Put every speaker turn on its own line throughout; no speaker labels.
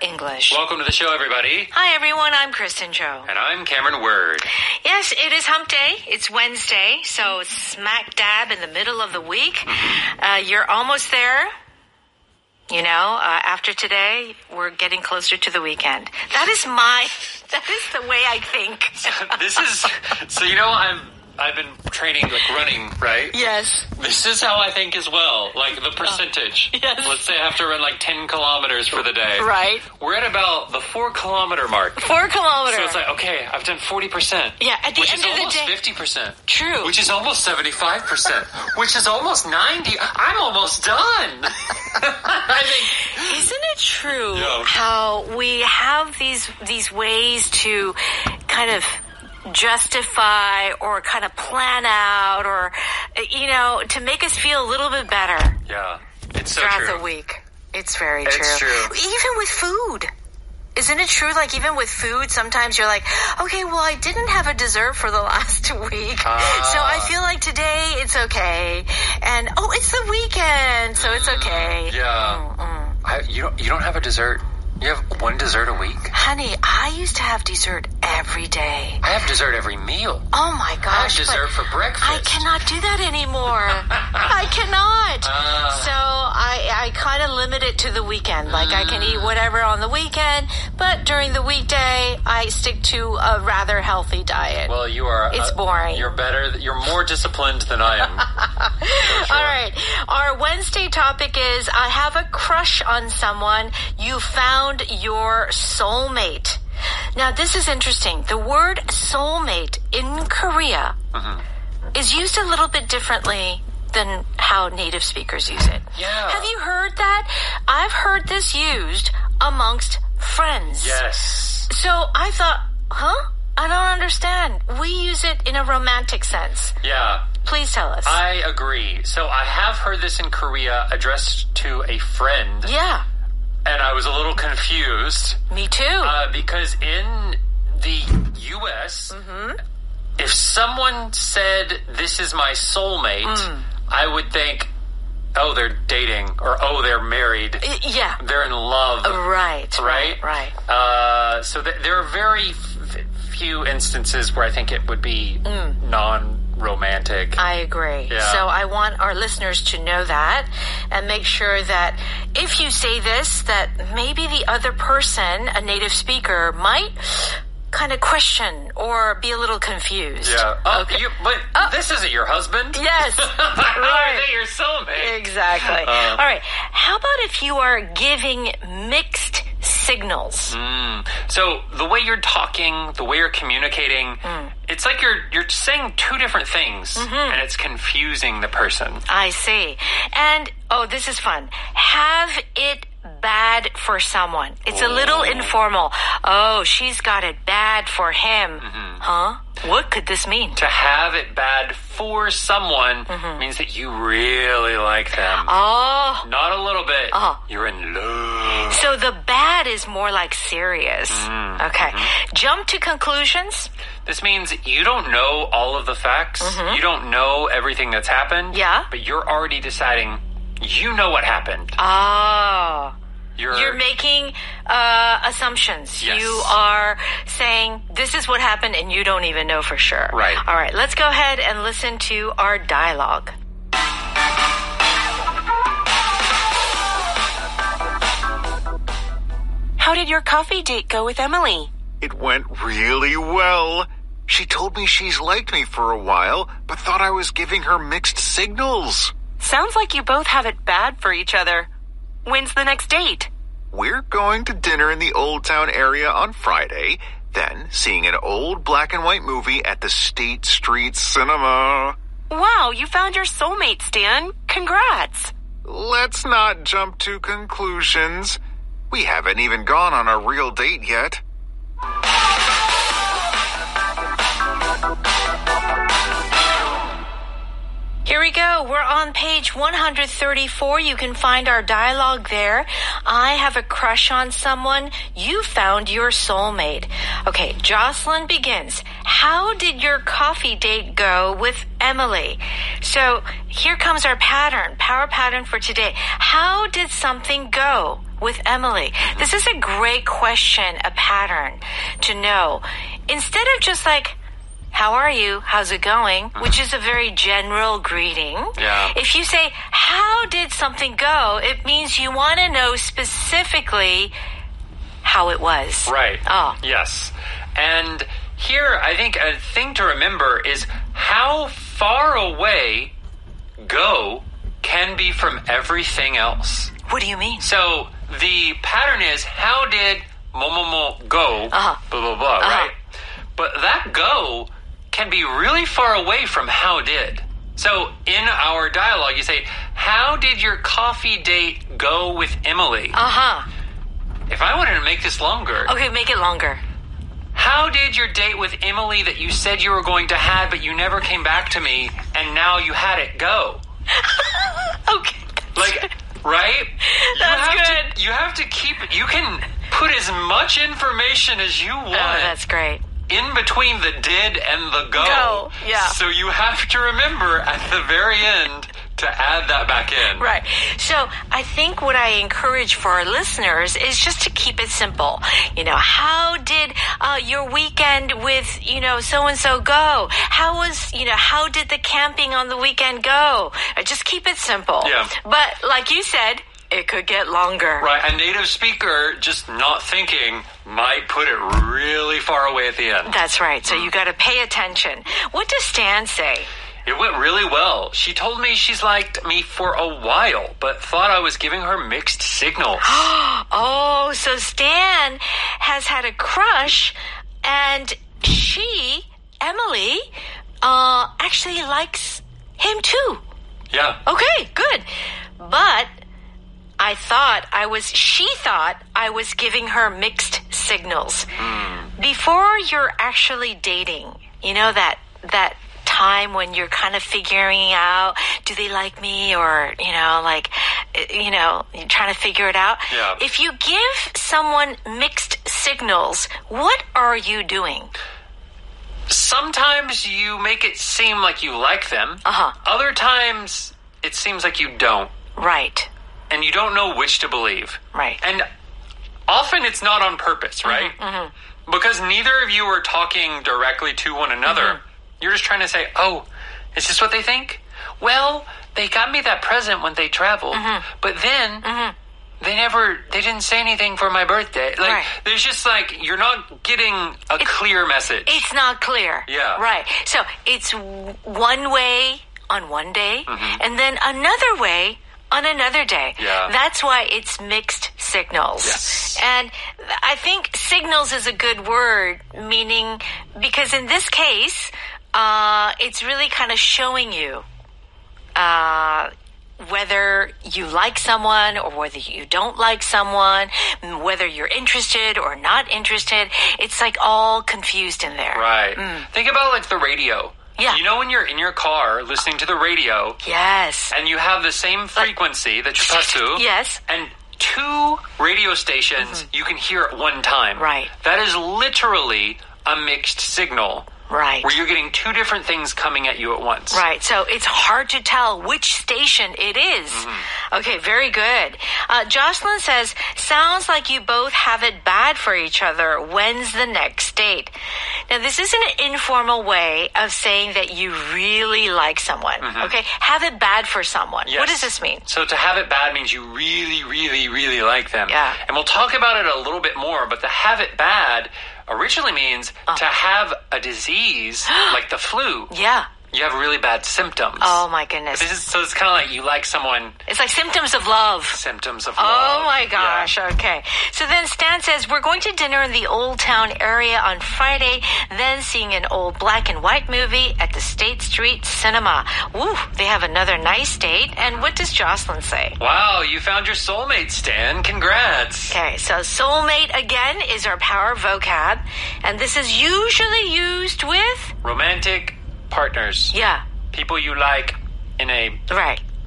English.
Welcome to the show, everybody.
Hi, everyone. I'm Kristen Joe.
And I'm Cameron Word.
Yes, it is hump day. It's Wednesday, so it's smack dab in the middle of the week. You're almost there. You know, after today, we're getting closer to the weekend. That is the way I think.
So you know, I've been training, like running, right?
Yes.
This is how I think as well, like the percentage.
Yes.
Let's say I have to run like 10 kilometers for the day.
Right.
We're at about the 4 kilometer mark.
4 kilometers.
So it's like, okay, I've done 40%.
Yeah, at the end of the day.
Which is almost 50%.
True.
Which is almost 75%. Which is almost 90. I'm almost done. I think.
Isn't it true
Yeah.
how we have these ways to kind of justify or kind of plan out or, you know, to make us feel a little bit better
Yeah, it's so
throughout
true.
the week. It's very true.
It's true.
Even with food. Isn't it true? Like, even with food, sometimes you're like, okay, well, I didn't have a dessert for the last week. So I feel like today it's okay. And, oh, it's the weekend, so it's okay.
Yeah. You don't have a dessert? You have one dessert a week?
Honey, I used to have dessert every day.
I have dessert every meal.
Oh my gosh.
I have dessert for breakfast.
I cannot do that anymore. I cannot. So I kind of limit it to the weekend. Like, I can eat whatever on the weekend, but during the weekday, I stick to a rather healthy diet.
Well, you are...
It's boring.
You're more disciplined than I am. For sure.
All right. Our Wednesday topic is, I have a crush on someone. You found your soulmate. Now, this is interesting. The word soulmate in Korea is used a little bit differently than how native speakers use it.
Yeah.
Have you heard that? I've heard this used amongst friends.
Yes.
So I thought, I don't understand. We use it in a romantic sense.
Yeah.
Please tell us.
I agree. So I have heard this in Korea addressed to a friend.
Yeah.
And I was a little confused.
Me too.
Because in the U.S., if someone said, this is my soulmate, I would think, oh, they're dating, or oh, they're married.
Yeah.
They're in love.
Right.
So there are very few instances where I think it would be non-romantic.
I agree.
Yeah.
So I want our listeners to know that and make sure that if you say this, that maybe the other person, a native speaker, might kind of question or be a little confused.
Yeah.
Okay.
But this isn't your husband.
Yes.
How are they your soulmate?
Exactly. All right. How about if you are giving mixed signals?
So the way you're talking, the way you're communicating, it's like you're saying two different things, and it's confusing the person.
I see. And, oh, this is fun. Have it bad for someone. It's a little informal. Oh, she's got it bad for him. Huh? What could this mean?
To have it bad for someone means that you really like them.
Oh.
Not a little bit.
Oh.
You're in love.
So the bad is more like serious. Okay. Jump to conclusions.
This means you don't know all of the facts. You don't know everything that's happened.
Yeah.
But you're already deciding you know what happened.
Oh.
You're
making assumptions.
Yes.
You are saying this is what happened and you don't even know for sure.
Right.
All right, let's go ahead and listen to our dialogue.
How did your coffee date go with Emily?
It went really well. She told me she's liked me for a while, but thought I was giving her mixed signals.
Sounds like you both have it bad for each other. When's the next date?
We're going to dinner in the Old Town area on Friday, then seeing an old black and white movie at the State Street Cinema.
Wow, you found your soulmate, Stan. Congrats.
Let's not jump to conclusions. We haven't even gone on a real date yet.
Here we go. We're on page 134. You can find our dialogue there. I have a crush on someone. You found your soulmate. Okay, Jocelyn begins. How did your coffee date go with Emily? So here comes our pattern, power pattern for today. How did something go? with Emily? This is a great question, a pattern to know. Instead of just like, how are you? How's it going? Which is a very general greeting.
Yeah.
If you say, how did something go? It means you want to know specifically how it was.
Right.
Oh.
Yes. And here, I think a thing to remember is how far away go can be from everything else.
What do you mean?
So the pattern is, how did momomo go? Blah, blah, blah, right? But that go can be really far away from how did. So in our dialogue, you say, how did your coffee date go with Emily? If I wanted to make this longer.
Okay, make it longer.
How did your date with Emily that you said you were going to have, but you never came back to me, and now you had it go?
Okay.
Like, right?
That's good.
You have to keep it. You can put as much information as you want.
Oh, that's great.
In between the did and the go.
Go, yeah.
So you have to remember at the very end to add that back in.
Right. So I think what I encourage for our listeners is just to keep it simple. You know, how did your weekend with, so-and-so go? How did the camping on the weekend go? Just keep it simple.
Yeah.
But like you said, it could get longer.
Right. A native speaker just not thinking might put it really far away at the end.
That's right. So you got to pay attention. What does Stan say?
It went really well. She told me she's liked me for a while, but thought I was giving her mixed signals.
Oh, so Stan has had a crush, and she, Emily, actually likes him too.
Yeah.
Okay, good. But she thought I was giving her mixed signals. Before you're actually dating, that time when you're kind of figuring out, do they like me, or you're trying to figure it out.
Yeah.
If you give someone mixed signals, what are you doing?
Sometimes you make it seem like you like them. Other times it seems like you don't.
Right.
And you don't know which to believe.
Right.
And often it's not on purpose, right? Because neither of you are talking directly to one another. You're just trying to say, oh, is this what they think? Well, they got me that present when they traveled, but then they didn't say anything for my birthday. Like, there's just you're not getting a clear message.
It's not clear.
Yeah.
Right. So it's one way on one day, and then another way on another day.
Yeah.
That's why it's mixed signals.
Yes.
And I think signals is a good word, meaning, because in this case, it's really kind of showing you whether you like someone or whether you don't like someone, whether you're interested or not interested. It's all confused in there.
Right. Think about the radio.
Yeah.
You know when you're in your car listening to the radio.
Yes.
And you have the same frequency, the chupasu.
Yes.
And two radio stations you can hear at one time.
Right.
That is literally a mixed signal.
Right.
Where you're getting two different things coming at you at once.
Right. So it's hard to tell which station it is. Okay, very good. Jocelyn says, sounds like you both have it bad for each other. When's the next date? Now, this is an informal way of saying that you really like someone. Okay? Have it bad for someone.
Yes.
What does this mean?
So to have it bad means you really, really, really like them.
Yeah.
And we'll talk about it a little bit more, but to have it bad originally means to have a disease like the flu.
Yeah.
You have really bad symptoms.
Oh, my goodness.
So it's kind of like you like someone.
It's like symptoms of love.
Symptoms of love.
Oh, my gosh.
Yeah.
Okay. So then Stan says, we're going to dinner in the Old Town area on Friday, then seeing an old black and white movie at the State Street Cinema. Woo, they have another nice date. And what does Jocelyn say?
Wow, you found your soulmate, Stan. Congrats.
Okay, so soulmate again is our power vocab. And this is usually used with?
Romantic partners.
Yeah.
People you like in a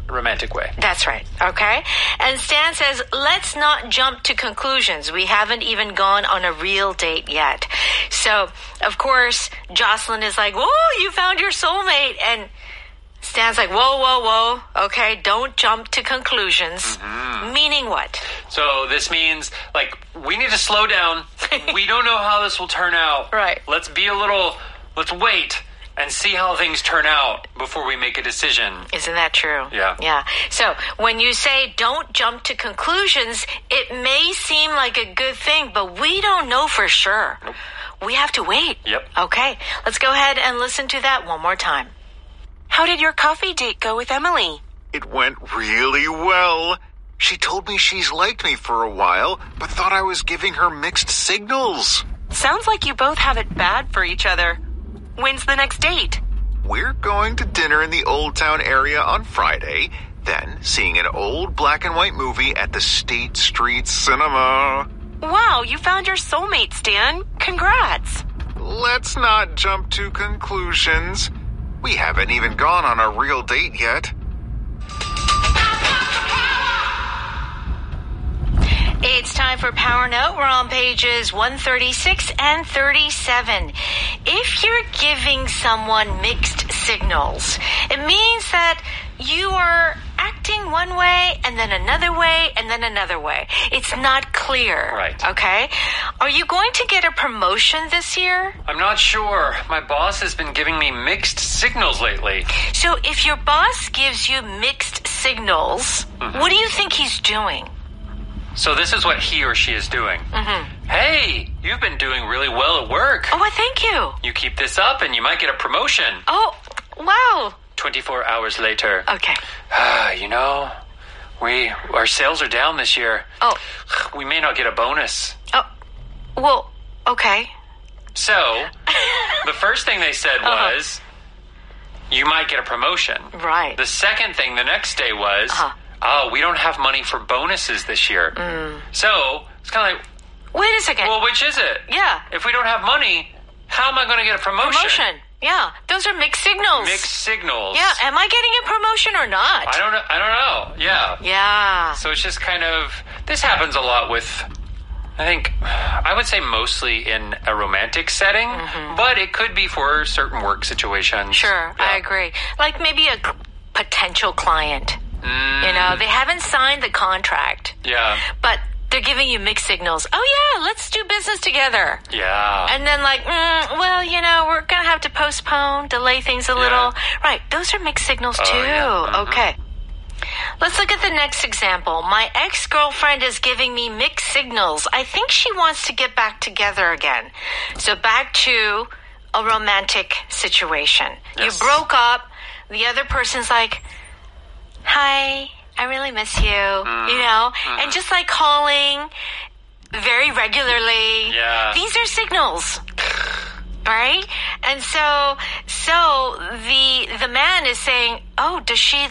romantic way.
That's right. Okay. And Stan says, let's not jump to conclusions. We haven't even gone on a real date yet. So, of course, Jocelyn is like, whoa, you found your soulmate. And Stan's like, whoa, whoa, whoa. Okay, don't jump to conclusions. Meaning what?
So this means, like, we need to slow down. We don't know how this will turn out.
Right.
Let's wait and see how things turn out before we make a decision.
Isn't that true?
Yeah.
Yeah. So when you say don't jump to conclusions, it may seem like a good thing, but we don't know for sure.
Nope.
We have to wait.
Yep.
Okay. Let's go ahead and listen to that one more time.
How did your coffee date go with Emily?
It went really well. She told me she's liked me for a while, but thought I was giving her mixed signals.
Sounds like you both have it bad for each other. When's the next date?
We're going to dinner in the Old Town area on Friday, then seeing an old black and white movie at the State Street Cinema.
Wow, you found your soulmate, Stan. Congrats.
Let's not jump to conclusions. We haven't even gone on a real date yet.
It's time for Power Note. We're on pages 136 and 37. If you're giving someone mixed signals, it means that you are acting one way and then another way and then another way. It's not clear.
Right.
Okay? Are you going to get a promotion this year?
I'm not sure. My boss has been giving me mixed signals lately.
So if your boss gives you mixed signals, what do you think he's doing?
So this is what he or she is doing. Hey, you've been doing really well at work.
Oh, well, thank you.
You keep this up and you might get a promotion.
Oh, wow.
24 hours later.
Okay.
You know, our sales are down this year.
Oh.
We may not get a bonus.
Oh, well, okay.
So, the first thing they said was, you might get a promotion.
Right.
The second thing the next day was, oh, we don't have money for bonuses this year. So, it's kind of like,
Wait a second.
well, which is it?
Yeah.
If we don't have money, how am I going to get a promotion?
Yeah. Those are mixed signals.
Mixed signals.
Yeah. Am I getting a promotion or not?
I don't know. Yeah.
Yeah.
So it's just kind of, this happens a lot with, I would say mostly in a romantic setting, but it could be for certain work situations.
Sure.
Yeah.
I agree. Like maybe a potential client. You know, they haven't signed the contract.
Yeah.
But they're giving you mixed signals. Oh, yeah, let's do business together.
Yeah.
And then like, well, you know, we're going to have to postpone, delay things a little. Right. Those are mixed signals too.
Yeah.
Okay. Let's look at the next example. My ex-girlfriend is giving me mixed signals. I think she wants to get back together again. So back to a romantic situation.
Yes.
You broke up. The other person's like, hi, I really miss you, you know, and just like calling very regularly.
Yeah.
These are signals, right? And so the man is saying, oh, does she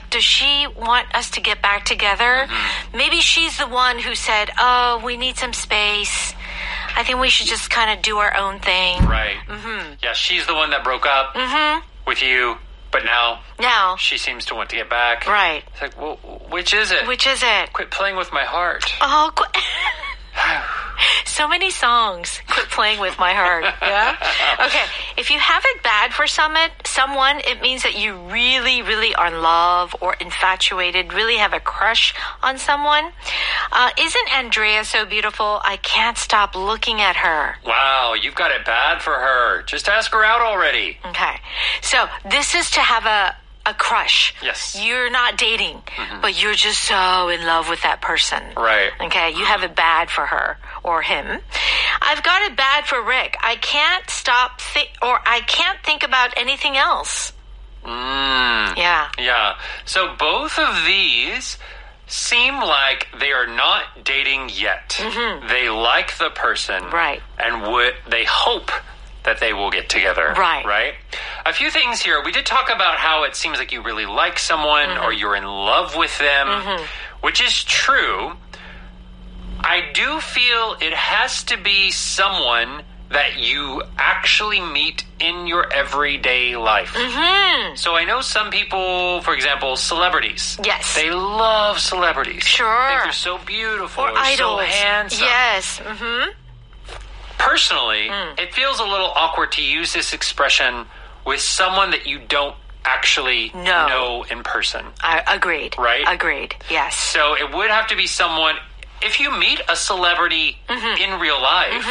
does she want us to get back together? Maybe she's the one who said, oh, we need some space. I think we should just kind of do our own thing.
Right. Yeah, she's the one that broke up with you. But now she seems to want to get back.
Right.
It's like, well, which is it?
Which is it?
Quit playing with my heart.
Oh, so many songs. Quit playing with my heart. Yeah. Okay. If you have it bad for someone, it means that you really, really are in love or infatuated, really have a crush on someone. Isn't Andrea so beautiful? I can't stop looking at her.
Wow, you've got it bad for her. Just ask her out already.
Okay. So this is to have a crush.
Yes.
You're not dating, but you're just so in love with that person.
Right.
Okay. You have it bad for her or him. I've got it bad for Rick. I can't stop I can't think about anything else. Yeah.
Yeah. So both of these seem like they are not dating yet. They like the person.
Right.
And they hope that they will get together.
Right.
Right? A few things here. We did talk about how it seems like you really like someone or you're in love with them, which is true. I do feel it has to be someone that you actually meet in your everyday life. So I know some people, for example, celebrities.
Yes.
They love celebrities.
Sure.
I think they're so beautiful.
Or
they're
idols.
so handsome.
Yes.
Personally, it feels a little awkward to use this expression with someone that you don't actually know in person.
Agreed.
Right?
Agreed. Yes.
So it would have to be someone, if you meet a celebrity in real life,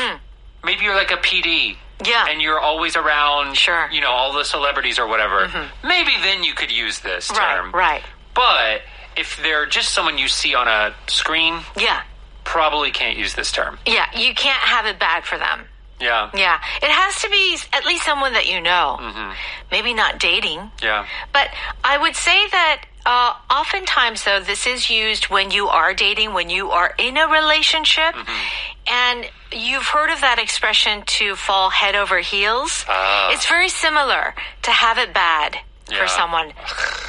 maybe you're like a PD.
Yeah.
And you're always around,
Sure.
all the celebrities or whatever. Maybe then you could use this term.
Right.
But if they're just someone you see on a screen, probably can't use this term.
Yeah, you can't have it bad for them.
Yeah.
Yeah. It has to be at least someone that you know. Maybe not dating.
Yeah.
But I would say that oftentimes, though, this is used when you are dating, when you are in a relationship. And you've heard of that expression to fall head over heels. It's very similar to have it bad for someone.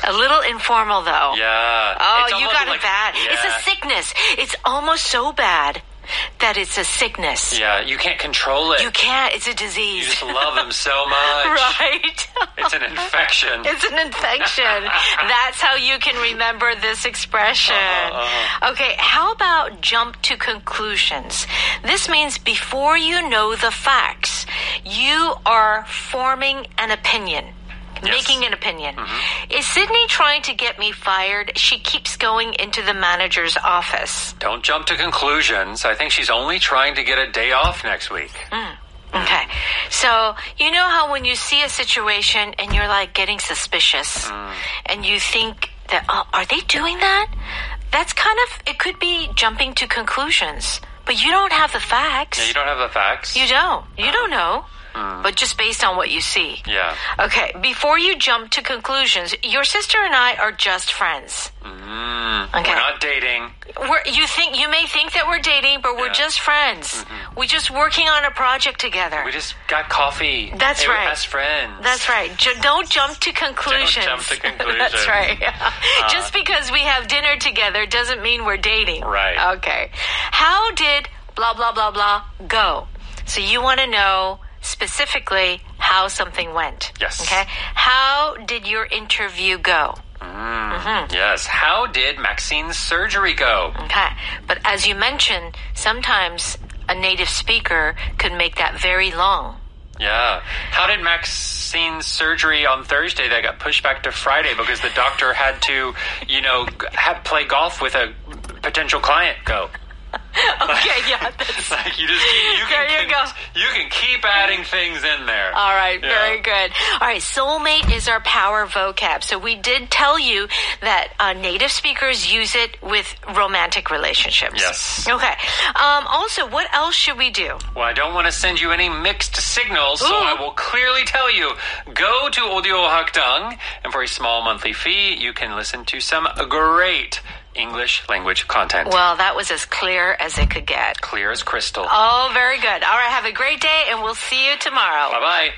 A little informal, though.
Yeah.
Oh, you got it bad.
Yeah.
It's a sickness. It's almost so bad that it's a sickness.
Yeah, you can't control it.
You can't. It's a disease.
You just love them so much.
Right.
It's an infection.
It's an infection. That's how you can remember this expression. Okay, how about jump to conclusions? This means before you know the facts, you are forming an opinion. Making an opinion. Is Sydney trying to get me fired? She keeps going into the manager's office.
Don't jump to conclusions. I think she's only trying to get a day off next week.
Okay. So, you know how when you see a situation and you're like getting suspicious and you think that, oh, are they doing that? That's kind of, it could be jumping to conclusions. But you don't have the facts.
Yeah, you don't have the facts.
You don't. You don't know. But just based on what you see.
Yeah.
Okay, before you jump to conclusions, your sister and I are just friends. Okay.
We're not dating.
You may think that we're dating, but we're just friends. We're just working on a project together.
We just got coffee.
That's right.
We're best friends.
That's right. Don't jump to conclusions.
Don't jump to conclusions.
That's right. Just because we have dinner together doesn't mean we're dating.
Right.
Okay. How did blah, blah, blah, blah go? So you want to know specifically how something went.
Yes.
Okay. How did your interview go?
Yes. How did Maxine's surgery go?
Okay. But as you mentioned, sometimes a native speaker could make that very long.
Yeah. How did Maxine's surgery on Thursday that got pushed back to Friday because the doctor had to, play golf with a potential client go?
Okay, yeah. That's,
like you can keep adding things in there.
All right, very good. All right, soulmate is our power vocab. So we did tell you that native speakers use it with romantic relationships.
Yes.
Okay. Also, what else should we do?
Well, I don't want to send you any mixed signals, so I will clearly tell you, go to Audio Hakdang, and for a small monthly fee, you can listen to some great English language content.
Well, that was as clear as it could get.
Clear as crystal.
Oh, very good. All right, have a great day, and we'll see you tomorrow.
Bye-bye.